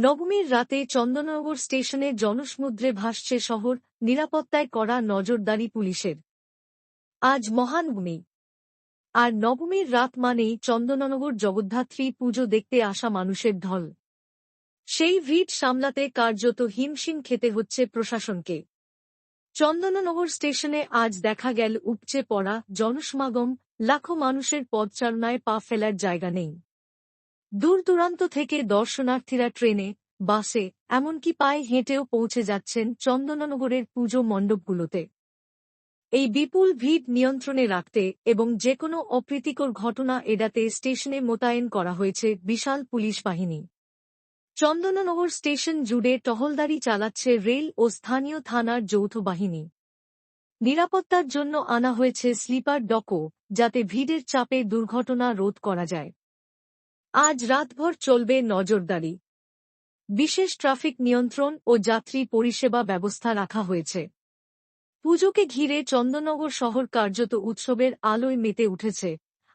নবমীর রাতে চন্দননগর স্টেশনে জনসমুদ্রে ভাসছে শহর, নিরাপত্তায় কড়া নজরদারি পুলিশের। আজ মহানবমী, আর নবমীর রাত মানেই চন্দননগর জগদ্ধাত্রী পুজো দেখতে আসা মানুষের ঢল। সেই ভিড় সামলাতে কার্যত হিমশিম খেতে হচ্ছে প্রশাসনকে। চন্দননগর স্টেশনে আজ দেখা গেল উপচে পড়া জনসমাগম, লাখো মানুষের পদচারণায় পা ফেলার জায়গা নেই। দূর দূরান্ত থেকে দর্শনার্থীরা ট্রেনে, বাসে, এমনকি পায়ে হেঁটেও পৌঁছে যাচ্ছেন চন্দননগরের পুজো মণ্ডপগুলোতে। এই বিপুল ভিড় নিয়ন্ত্রণে রাখতে এবং যেকোনো অপ্রীতিকর ঘটনা এড়াতে স্টেশনে মোতায়েন করা হয়েছে বিশাল পুলিশ বাহিনী। চন্দননগর স্টেশন জুড়ে টহলদারি চালাচ্ছে রেল ও স্থানীয় থানার যৌথ বাহিনী। নিরাপত্তার জন্য আনা হয়েছে স্লিপার ডকও, যাতে ভিড়ের চাপে দুর্ঘটনা রোধ করা যায়। আজ রাতভর চলবে নজরদারি। বিশেষ ট্রাফিক নিয়ন্ত্রণ ও যাত্রী পরিষেবা ব্যবস্থা রাখা হয়েছে। পুজোকে ঘিরে চন্দননগর শহর কার্যত উৎসবের আলোয় মেতে উঠেছে,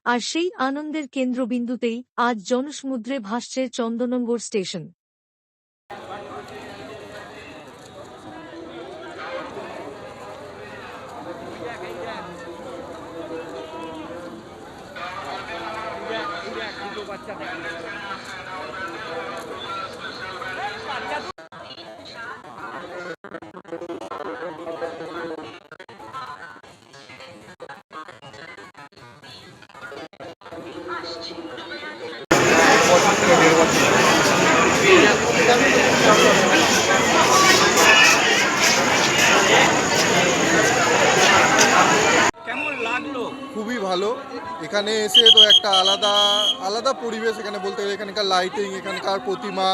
আর সেই আনন্দের কেন্দ্রবিন্দুতেই আজ জনসমুদ্রে ভাসছে চন্দননগর স্টেশন। খুবই ভালো। এখানে এসে তো একটা আলাদা আলাদা পরিবেশ। এখানে বলতে গেলে এখানকার লাইটিং, এখানকার প্রতিমা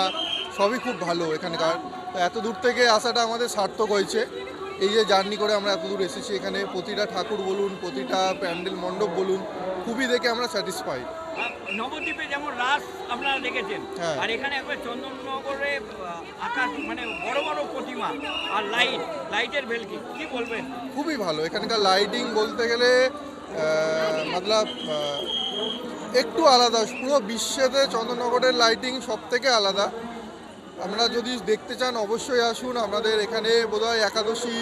সবই খুব ভালো এখানকার। তো এত দূর থেকে আসাটা আমাদের সার্থক হয়েছে। এই যে জার্নি করে আমরা এত দূর এসেছি, এখানে প্রতিটা ঠাকুর বলুন, প্রতিটা প্যান্ডেল মণ্ডপ বলুন, খুবই দেখে আমরা স্যাটিসফাইড। নবদ্বীপে যেমন রাস আপনারা দেখেছেন, আর এখানে একবার চন্দননগরে আকাশ মানে বড় বড় প্রতিমা আর লাইটের ভেলকি, কি বলবেন? খুবই ভালো এখানকার লাইটিং বলতে গেলে মতলব একটু আলাদা। পুরো বিশ্বেতে চন্দননগরের লাইটিং সব থেকে আলাদা। আমরা যদি দেখতে চান অবশ্যই আসুন। আমাদের এখানে বোধহয় একাদশী,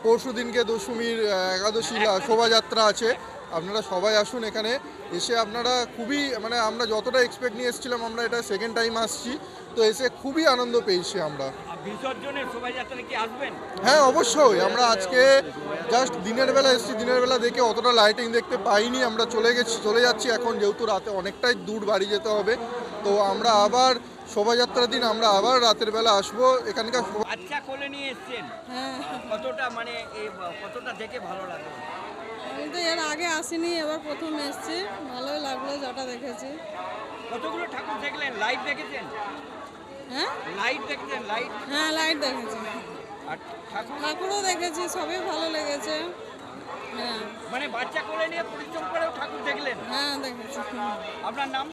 পরশু দিনকে দশমীর একাদশী শোভাযাত্রা আছে। আপনারা সবাই আসুন এখানে। এসে আপনারা খুবই মানে আমরা যতটা এক্সপেক্ট নিয়ে এসেছিলাম, আমরা এটা সেকেন্ড টাইম আসছি, তো এসে খুবই আনন্দ পেয়েছি আমরা। বিসর্জনের শোভাযাত্রা কি আসবেন? হ্যাঁ, অবশ্যই। আমরা আজকে জাস্ট দিনের বেলা এসেছি, দিনের বেলা দেখে অতটা লাইটিং দেখতে পাইনি। আমরা চলে যাচ্ছি এখন, যেহেতু রাতে অনেকটাই দূর বাড়ি যেতে হবে। তো আমরা আবার শোভাযাত্রার দিন আমরা আবার রাতের বেলা আসবো এখানকার। আচ্ছা, কোলে নিয়ে এসেছেন, কতটা মানে কতটা দেখে ভালো লাগে? আমি তো এর আগে আসিনি, এবার প্রথম এসেছি, ভালোই লাগলো যেটা দেখেছি। কতগুলো ঠাকুর দেখলেন? লাইট দেখেছেন? হ্যাঁ, লাইট দেখেছেন? লাইট, হ্যাঁ লাইট দেখেছি। আর ঠাকুরও দেখেছি, সবই ভালো লেগেছে। হ্যাঁ, মানে বাচ্চা কোলে নিয়ে পরিশ্রম করেও ঠাকুর দেখলেন? হ্যাঁ দেখেছি। আপনার নাম?